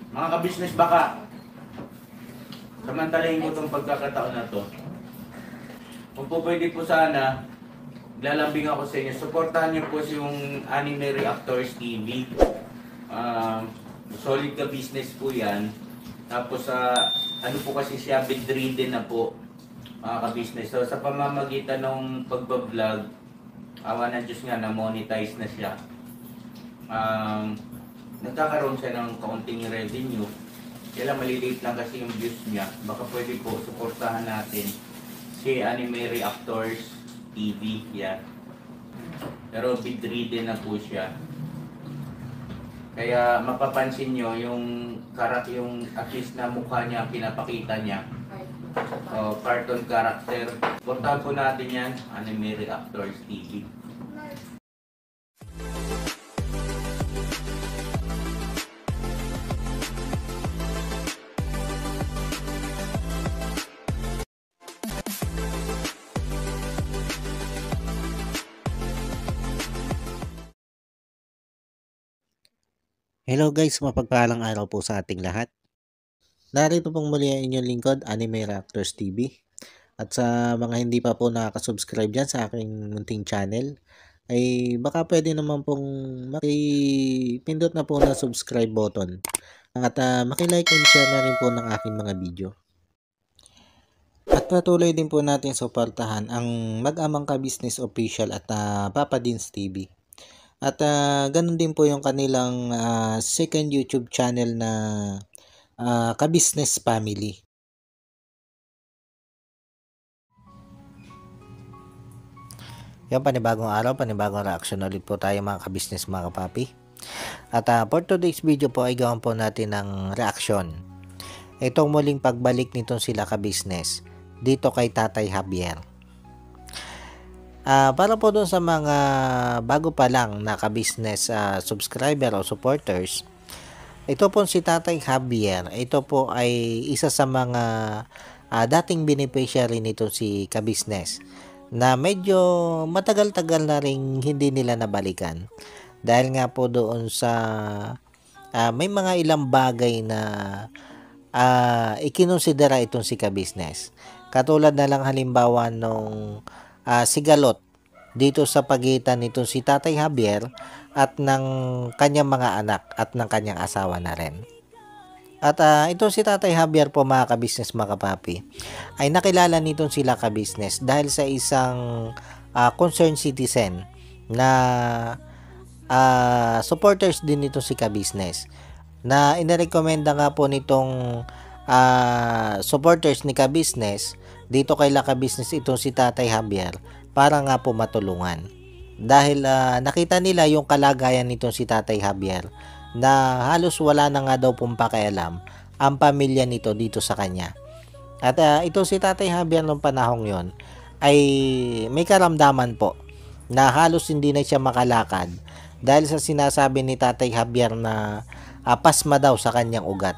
Mga ka-business, baka samantalahin ko itong pagkakataon na to. Kung po pwede po sana, lalambing ako sa inyo. Supportahan niyo po yung Anime Reactors TV. Solid ka business po yan. Tapos ano po kasi siya, bedridden na po, mga ka-business. So sa pamamagitan ng pagbablog, awa ng Diyos nga, na-monetize na siya. Nagkakaroon siya ng kaunting revenue. Kaya maliliit lang kasi yung views niya. Baka pwede po suportahan natin si Anime Reactors TV. Yan. Pero bedridden na po siya. Kaya mapapansin nyo yung at least na mukha niya, pinapakita niya. Cartoon character. Suportahan po natin yan, Anime Reactors TV. Hello guys, mapagpalang araw po sa ating lahat. Narito pong muli ang inyong lingkod, Anime Reactors TV. At sa mga hindi pa po nakaka-subscribe dyan sa aking munting channel, ay baka pwede naman pong makipindot na po na subscribe button. At makilike and share na rin po ng aking mga video. At patuloy din po natin suportahan ang Mag-amang Ka-Business Official at Papa Dins TV. At ganun din po yung kanilang second YouTube channel na Ka-Business Family. Yan, panibagong araw, panibagong reaction ulit po tayo mga ka-business, mga kapapi. At for today's video po ay gawin po natin ng reaction. Itong muling pagbalik nitong sila ka-business dito kay Tatay Javier. Para po doon sa mga bago pa lang na ka-business subscriber o supporters, ito po si Tatay Javier, ito po ay isa sa mga dating beneficiary nito si ka-business na medyo matagal-tagal na rin hindi nila nabalikan. Dahil nga po doon sa may mga ilang bagay na ikinonsidera itong si ka-business. Katulad na lang halimbawa nung sigalot dito sa pagitan nito si Tatay Javier at ng kanyang mga anak at ng kanyang asawa na rin. At ito si Tatay Javier po mga ka-business, mga kapapi, ay nakilala nitong sila ka-business dahil sa isang concerned citizen na supporters din nito si ka-business na inirekomenda nga po nitong supporters ni ka-business dito kay ka-business itong si Tatay Javier para nga po matulungan. Dahil nakita nila yung kalagayan nitong si Tatay Javier na halos wala na nga daw pong pakialam ang pamilya nito dito sa kanya. At ito si Tatay Javier nung panahong yon ay may karamdaman po na halos hindi na siya makalakad dahil sa sinasabi ni Tatay Javier na pasma daw sa kanyang ugat.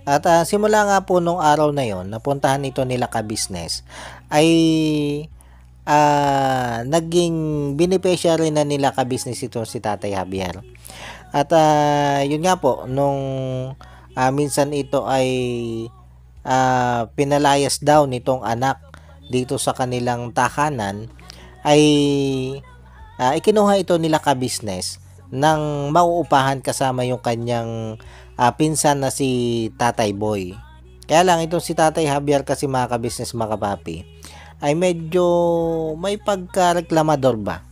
At simula nga po nung araw na yon, napuntahan ito nila ka-business, ay naging beneficiary na nila ka-business ito si Tatay Javier. At yun nga po, nung minsan ito ay pinalayas daw nitong anak dito sa kanilang tahanan, ay ikinuha ito nila ka-business nang mauupahan kasama yung kanyang pinsan na si Tatay Boy. Kaya lang itong si Tatay Javier kasi mga ka-business, mga kapapi, ay medyo may pagka-reklamador ba.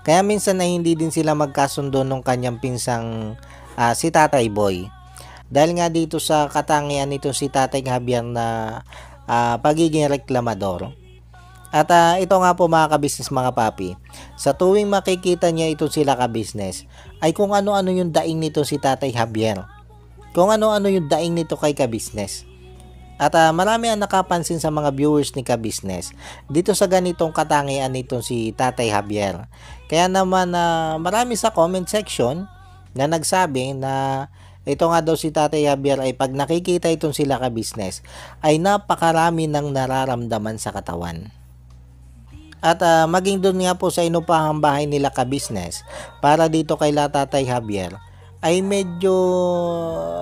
Kaya minsan ay hindi din sila magkasundo nung kanyang pinsang si Tatay Boy. Dahil nga dito sa katangian nito si Tatay Javier na pagiging reklamador. At ito nga po mga ka-business, mga papi, sa tuwing makikita niya ito sila ka-business, ay kung ano-ano yung daing nito si Tatay Javier. Kung ano-ano yung daing nito kay ka-business. At marami ang nakapansin sa mga viewers ni ka-business dito sa ganitong katangian nito si Tatay Javier. Kaya naman marami sa comment section na nagsabi na ito nga daw si Tatay Javier ay pag nakikita itong sila ka-business ay napakarami ng nararamdaman sa katawan. At maging doon nga po sa inupahang bahay nila ka-business para dito kay Tatay Javier ay medyo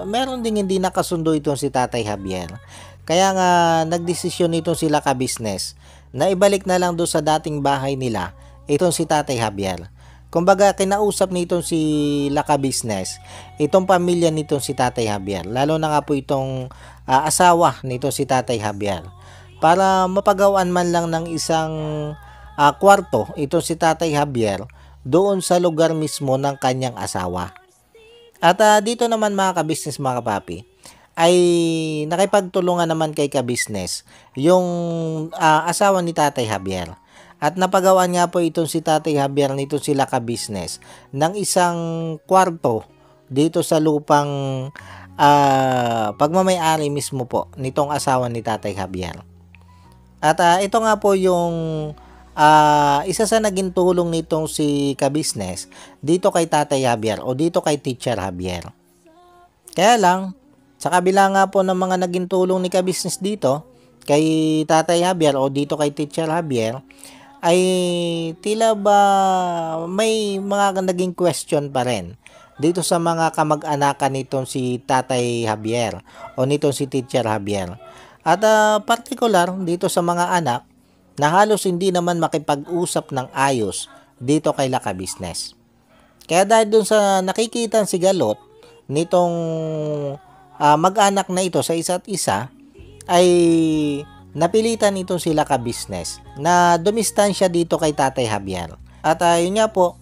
meron ding hindi nakasundo itong si Tatay Javier. Kaya nga nagdesisyon itong sila ka-business na ibalik na lang doon sa dating bahay nila itong si Tatay Javier. Kumbaga kinausap nitong si Laka Business itong pamilya nitong si Tatay Javier, lalo na nga po itong asawa nitong si Tatay Javier, para mapagawaan man lang ng isang kwarto itong si Tatay Javier doon sa lugar mismo ng kanyang asawa. At dito naman mga ka-business, mga kapapi, ay nakipagtulungan naman kay ka-business yung asawa ni Tatay Javier. At napagawaan nga po itong si Tatay Javier nito sila ka-business ng isang kwarto dito sa lupang pagmamay-ari mismo po nitong asawa ni Tatay Javier. At ito nga po yung isa sa naging tulong nitong si ka-business dito kay Tatay Javier o dito kay Teacher Javier. Kaya lang, sa kabila nga po ng mga naging tulong ni ka-business dito kay Tatay Javier o dito kay Teacher Javier, ay tila ba may mga naging question pa rin dito sa mga kamag-anakan nitong si Tatay Javier o nitong si Teacher Javier. At particular dito sa mga anak na halos hindi naman makipag-usap ng ayos dito kay Laka Business. Kaya dahil dun sa nakikita si Galot nitong mag-anak na ito sa isa't isa, ay napilitan itong sila ka-business na dumistansya dito kay Tatay Javier. At yun nga po,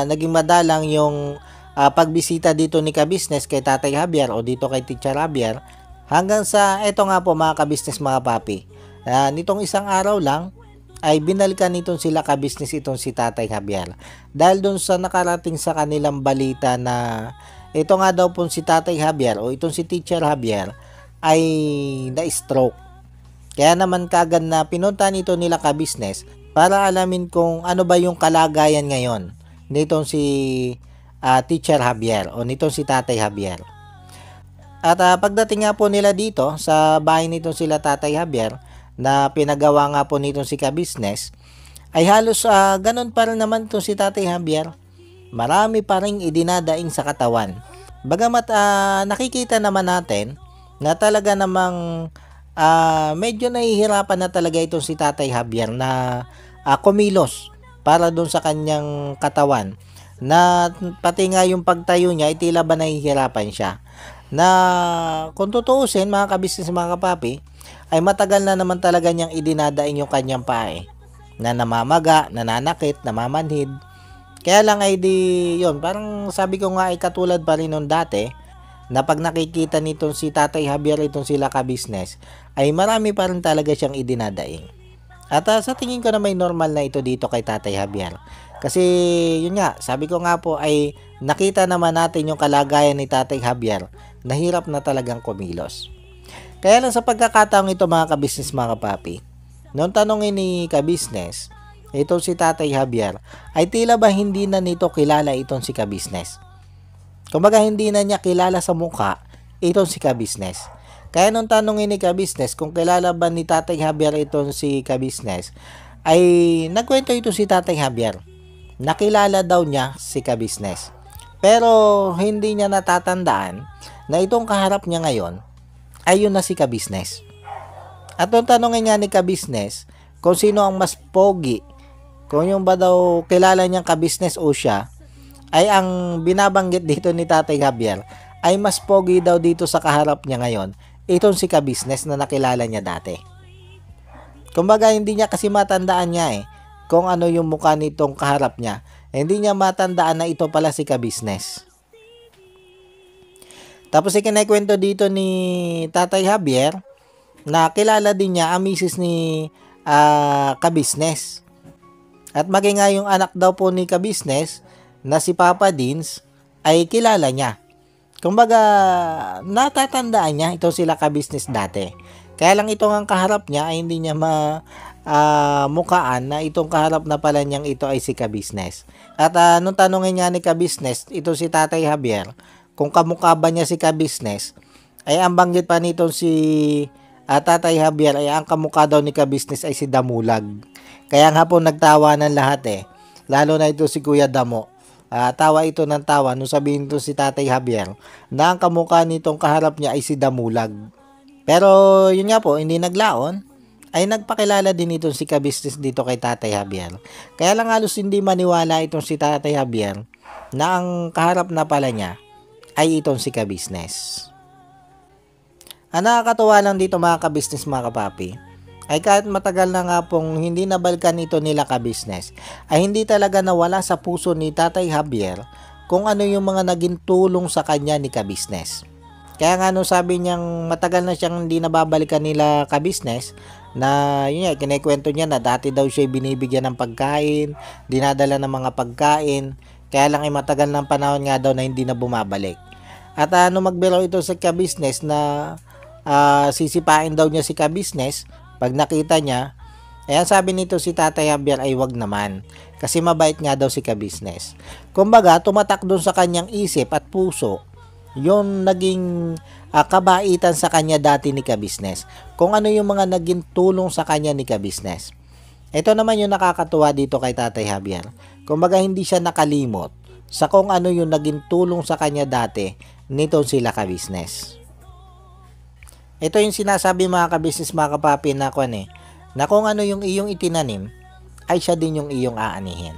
naging madalang yung pagbisita dito ni ka-business kay Tatay Javier o dito kay Teacher Javier, hanggang sa eto nga po mga ka-business, mga papi, nitong isang araw lang ay binalikan nitong sila ka-business itong si Tatay Javier dahil dun sa nakarating sa kanilang balita na ito nga daw po si Tatay Javier o itong si Teacher Javier ay na-stroke. Kaya naman kagad na pinunta nito nila ka-business para alamin kung ano ba yung kalagayan ngayon nitong si Teacher Javier o nitong si Tatay Javier. At pagdating nga po nila dito sa bahay nitong sila Tatay Javier na pinagawa nga po nitong si ka-business, ay halos ganun pa rin naman itong si Tatay Javier. Marami pa rin idinadaing sa katawan. Bagamat nakikita naman natin na talaga namang medyo nahihirapan na talaga itong si Tatay Javier na kumilos para doon sa kanyang katawan, na pati nga yung pagtayo niya ay tila ba nahihirapan siya, na kung tutuusin mga kabisnes, mga kapapi, ay matagal na naman talaga niyang idinadaing yung kanyang pae na namamaga, nananakit, namamanhid. Kaya lang ay di yun, parang sabi ko nga ay katulad pa rin nung dati na pag nakikita nitong si Tatay Javier itong sila ka-business, ay marami pa rin talaga siyang idinadaing. At sa tingin ko na may normal na ito dito kay Tatay Javier. Kasi yun nga, sabi ko nga po ay nakita naman natin yung kalagayan ni Tatay Javier, nahirap na talagang kumilos. Kaya lang sa pagkakataong ito mga ka-business, mga kapapi, noong tanongin ni ka-business, itong si Tatay Javier, ay tila ba hindi na nito kilala itong si ka-business. Kumbaga hindi na niya kilala sa mukha itong si ka-business. Kaya nung tanongin ni ka-business kung kilala ba ni Tatay Javier itong si ka-business, ay nagkwento ito si Tatay Javier. Nakilala daw niya si ka-business. Pero hindi niya natatandaan na itong kaharap niya ngayon ay yun na si ka-business. At nung tanongin niya ni ka-business kung sino ang mas pogi, kung yung ba daw kilala niyang ka-business o siya, ay ang binabanggit dito ni Tatay Javier ay mas pogi daw dito sa kaharap niya ngayon itong si ka-business na nakilala niya dati. Kumbaga hindi niya kasi matandaan niya kung ano yung mukha nitong kaharap niya. Hindi niya matandaan na ito pala si ka-business. Tapos ikinikwento dito ni Tatay Javier na kilala din niya ang misis ni ka-business. At maging nga yung anak daw po ni ka-business na si Papa Dins ay kilala niya. Kumbaga natatandaan niya ito sila ka-business dati. Kaya lang itong ang kaharap niya ay hindi niya mukaan na itong kaharap na pala niyang ito ay si ka-business. At nung tanongin niya ni ka-business ito si Tatay Javier kung kamukha ba niya si ka-business, ay ang banggit pa nito si Tatay Javier ay ang kamukha daw ni ka-business ay si Damulag. Kaya nga po nagtawanan lahat lalo na ito si Kuya Damo. tawa ito ng tawa nung sabihin to si Tatay Javier na ang kamukha nitong kaharap niya ay si Damulag. Pero yun nga po, hindi naglaon, ay nagpakilala din itong si Kabisnes dito kay Tatay Javier. Kaya lang halos hindi maniwala itong si Tatay Javier na ang kaharap na pala niya ay itong si Kabisnes. Ang nakakatuwa lang dito mga kabisnes mga kapapi, ay kahit matagal na nga pong hindi nabalikan ito nila kabisnes, ay hindi talaga nawala sa puso ni Tatay Javier kung ano yung mga naging tulong sa kanya ni kabisnes. Kaya nga nung sabi niyang matagal na siyang hindi nababalikan nila kabisnes, na yun nga, kinikwento niya na dati daw siya binibigyan ng pagkain, dinadala ng mga pagkain, kaya lang ay matagal ng panahon nga daw na hindi na bumabalik. At magbiro ito sa kabisnes na sisipain daw niya si kabisnes pag nakita niya, ayan sabi nito si Tatay Javier ay wag naman kasi mabait nga daw si kabisnes. Kumbaga tumatak doon sa kanyang isip at puso yung naging kabaitan sa kanya dati ni kabisnes, kung ano yung mga naging tulong sa kanya ni kabisnes. Ito naman yung nakakatuwa dito kay Tatay Javier, kumbaga hindi siya nakalimot sa kung ano yung naging tulong sa kanya dati nitong sila kabisnes. Ito yung sinasabi mga kabisnes mga kapapi na na kung ano yung iyong itinanim, ay siya din yung iyong aanihin.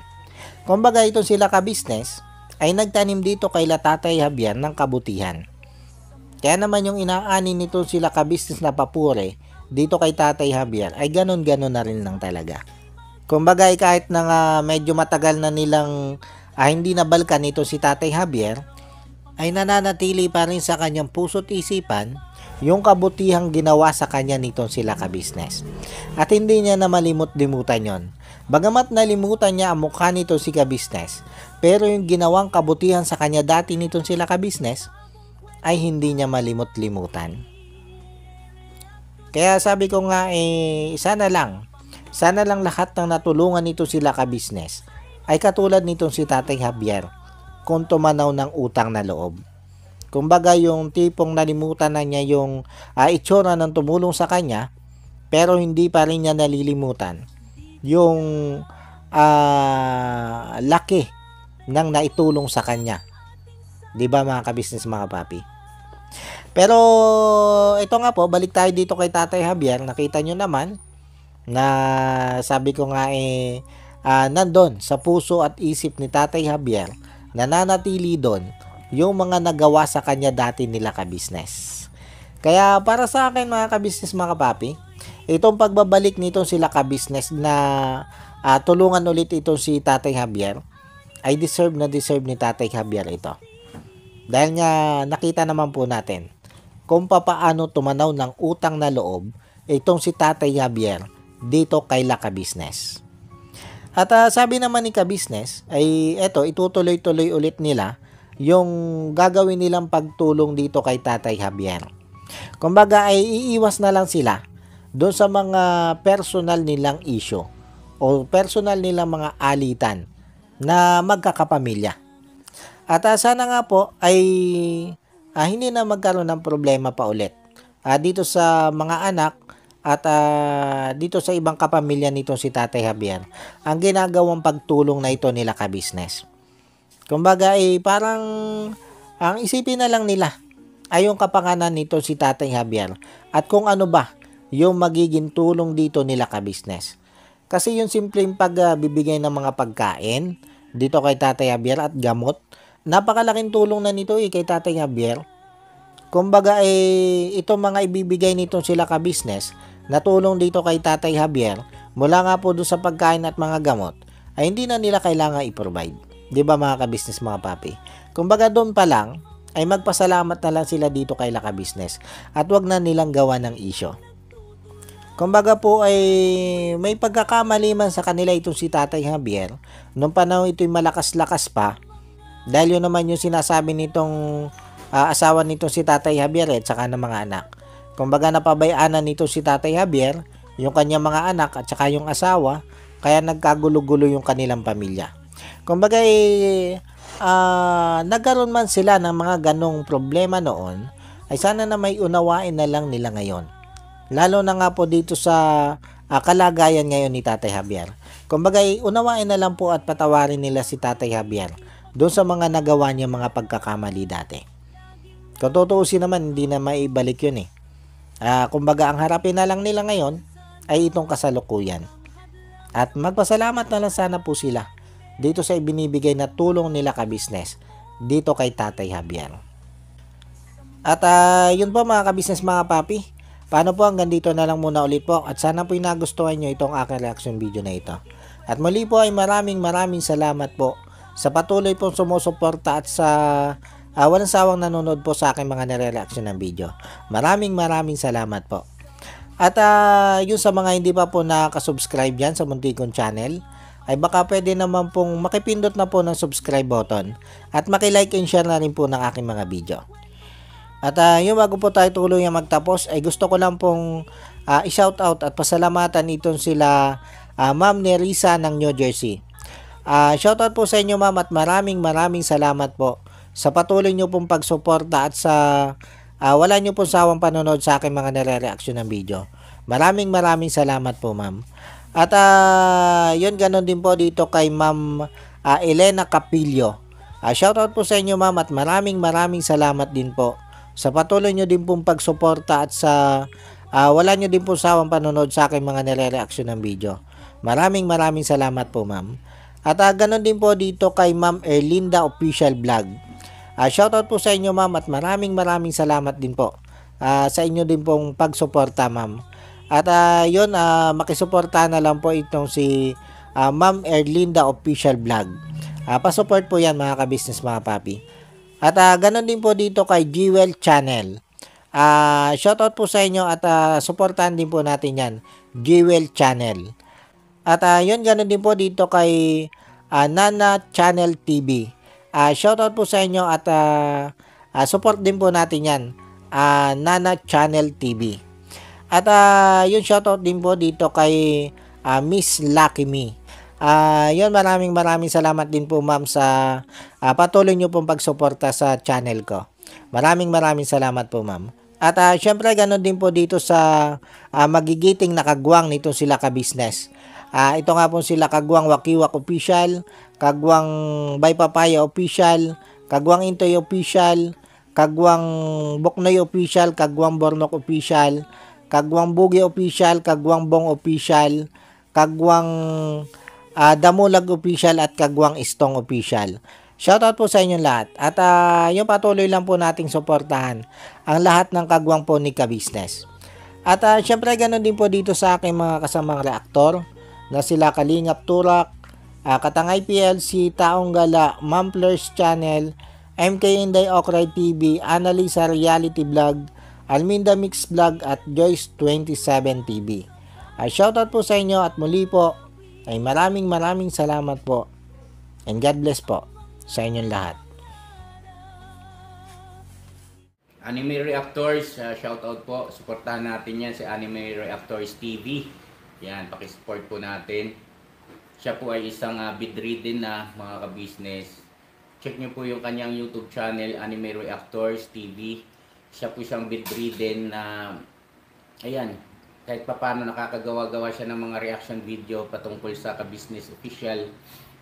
Kumbaga itong sila kabisnes, ay nagtanim dito kay Tatay Javier ng kabutihan. Kaya naman yung inaani nito sila kabisnes na papure, dito kay Tatay Javier, ay ganun-ganun na rin lang talaga. Kumbaga ay kahit na medyo matagal na nilang hindi nabalikan nito si Tatay Javier, ay nananatili pa rin sa kanyang puso't isipan yung kabutihang ginawa sa kanya nitong sila kabisnes. At hindi niya na malimut-limutan yon. Bagamat nalimutan niya ang mukha nito si kabisnes, pero yung ginawang kabutihan sa kanya dati nitong sila kabisnes, ay hindi niya malimut-limutan. Kaya sabi ko nga sana lang lahat ng natulungan nito sila kabisnes, ay katulad nitong si Tatay Javier, kung tumanaw ng utang na loob. Kumbaga yung tipong nalimutan na niya yung itsura ng tumulong sa kanya, pero hindi pa rin niya nalilimutan yung laki ng naitulong sa kanya. 'Di ba mga kabisnes mga papi? Pero ito nga po, balik tayo dito kay Tatay Javier. Nakita nyo naman na sabi ko nga nandun sa puso at isip ni Tatay Javier, nananatili doon yung mga nagawa sa kanya dati nila kabisnes. Kaya para sa akin mga kabisnes mga kapapi, itong pagbabalik nito sila kabisnes na tulungan ulit itong si Tatay Javier, ay deserve ni Tatay Javier ito. Dahil nga nakita naman po natin kung papaano tumanaw ng utang na loob itong si Tatay Javier dito kay La Kabisnes. At sabi naman ni Kabisnes ay itutuloy-tuloy ulit nila yung gagawin nilang pagtulong dito kay Tatay Javier. Kumbaga ay iiwas na lang sila doon sa mga personal nilang issue o personal nilang mga alitan na magkakapamilya. At sana nga po ay hindi na magkaroon ng problema pa ulit dito sa mga anak at dito sa ibang kapamilya nito si Tatay Javier ang ginagawang pagtulong na ito nila kabisnes. Kumbaga parang ang isipin na lang nila ay yung kapanganan nito si Tatay Javier at kung ano ba yung magiging tulong dito nila kabisnes. Kasi yung simpleng pagbibigay ng mga pagkain dito kay Tatay Javier at gamot, napakalaking tulong na nito kay Tatay Javier. Kumbaga itong mga ibibigay nito sila kabisnes na tulong dito kay Tatay Javier mula nga po doon sa pagkain at mga gamot ay hindi na nila kailangan i-provide. 'Di ba mga kabisnes mga papi? Kumbaga doon pa lang ay magpasalamat na lang sila dito kay La Kabisnes at wag na nilang gawa ng issue. Kumbaga po ay may pagkakamali man sa kanila itong si Tatay Javier nung panahon ito'y malakas-lakas pa, dahil yun naman yung sinasabi nitong asawa nitong si Tatay Javier at saka ng mga anak. Kumbaga napabayaanan nito si Tatay Javier yung kanyang mga anak at saka yung asawa, kaya nagkagulo-gulo yung kanilang pamilya. Kumbaga nagkaroon man sila ng mga ganong problema noon, ay sana na may unawain na lang nila ngayon. Lalo na nga po dito sa kalagayan ngayon ni Tatay Javier. Kumbaga unawain na lang po at patawarin nila si Tatay Javier doon sa mga nagawa niya mga pagkakamali dati. Kung tutuusin naman, hindi na maibalik yun eh. Kumbaga, ang harapin na lang nila ngayon ay itong kasalukuyan. At magpasalamat na lang sana po sila dito sa ibinibigay na tulong nila ka-business dito kay Tatay Javier. At yun po mga ka-business mga papi. Paano po, hanggang dito na lang muna ulit po. At sana po nagustuhan nyo itong aking reaction video na ito. At muli po ay maraming salamat po sa patuloy pong sumusuporta at sa walang sawang nanonood po sa aking mga nire-reaction ng video. Maraming salamat po. At yun sa mga hindi pa po nakasubscribe dyan sa munti kong channel, ay baka pwede naman pong makipindot na po ng subscribe button at makilike and share na rin po ng aking mga video. At yung bago po tayo tuluyang magtapos, ay gusto ko lang pong i-shoutout at pasalamatan itong sila Ma'am Nerissa ng New Jersey. Shoutout po sa inyo ma'am at maraming salamat po sa patuloy nyo pong pagsuporta at sa wala nyo pong sawang panonood sa aking mga nare-reaction ng video. Maraming salamat po ma'am. At yun, ganon din po dito kay Ma'am Elena Capillo. Shoutout po sa inyo ma'am at maraming salamat din po sa patuloy nyo din pong pagsuporta at sa wala nyo din pong sawang panonood sa aking mga nare-reaction ng video. Maraming salamat po ma'am. At ganon din po dito kay Ma'am Erlinda Official Vlog. Shoutout po sa inyo ma'am at maraming salamat din po sa inyo din pong pagsuporta ma'am. At yun, makisuporta na lang po itong si Ma'am Erlinda Official Vlog. Pasupport po yan mga ka-business mga papi. At ganon din po dito kay Jewel Channel. Shoutout po sa inyo at suportahan din po natin yan, Jewel Channel. At yun, ganon din po dito kay Nana Channel TV. Shoutout po sa inyo at support din po natin yan, Nana Channel TV. At yun, shoutout din po dito kay Miss Lucky Me. Yun, maraming salamat din po ma'am sa patuloy nyo pong pagsuporta sa channel ko. Maraming salamat po ma'am. At syempre ganon din po dito sa magigiting nakagwang nito sila ka-business. Ito nga po sila Kagwang Wakiwak Official, Kagwang Bay Papaya Official, Kagwang Intoy Official, Kagwang Boknoy Official, Kagwang Bornok Official, Kagwang Bugi Official, Kagwang Bong Official, Kagwang Damulag Official at Kagwang Istong Official. Shoutout po sa inyong lahat. At yung patuloy lang po nating suportahan ang lahat ng kagwang po ni ka-business. At syempre ganon din po dito sa aking mga kasamang reaktor na sila Kalingap Turak, Katangay PLC, Taong Gala, Mamplers Channel, MK Inday Okray TV, Annalisa Reality Vlog, Alminda Mix Vlog at Joyce 27 TV. Shoutout po sa inyo at muli po ay maraming salamat po and God bless po sa inyong lahat. Anime Reactors, shoutout po. Suportahan natin yan si Anime Reactors TV. Yan, pakisupport po natin. Siya po ay isang bedridden na mga ka-business. Check nyo po yung kanyang YouTube channel, Anime Reactors TV. Siya po siyang bedridden na, ayan, kahit papano nakakagawa-gawa siya ng mga reaction video patungkol sa ka-business official.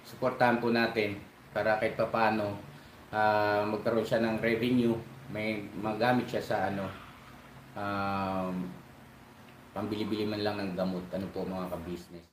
Suportahan po natin para kahit papano magkaroon siya ng revenue. May magamit siya sa pambili-bili man lang ng gamot. Ano po mga ka-business.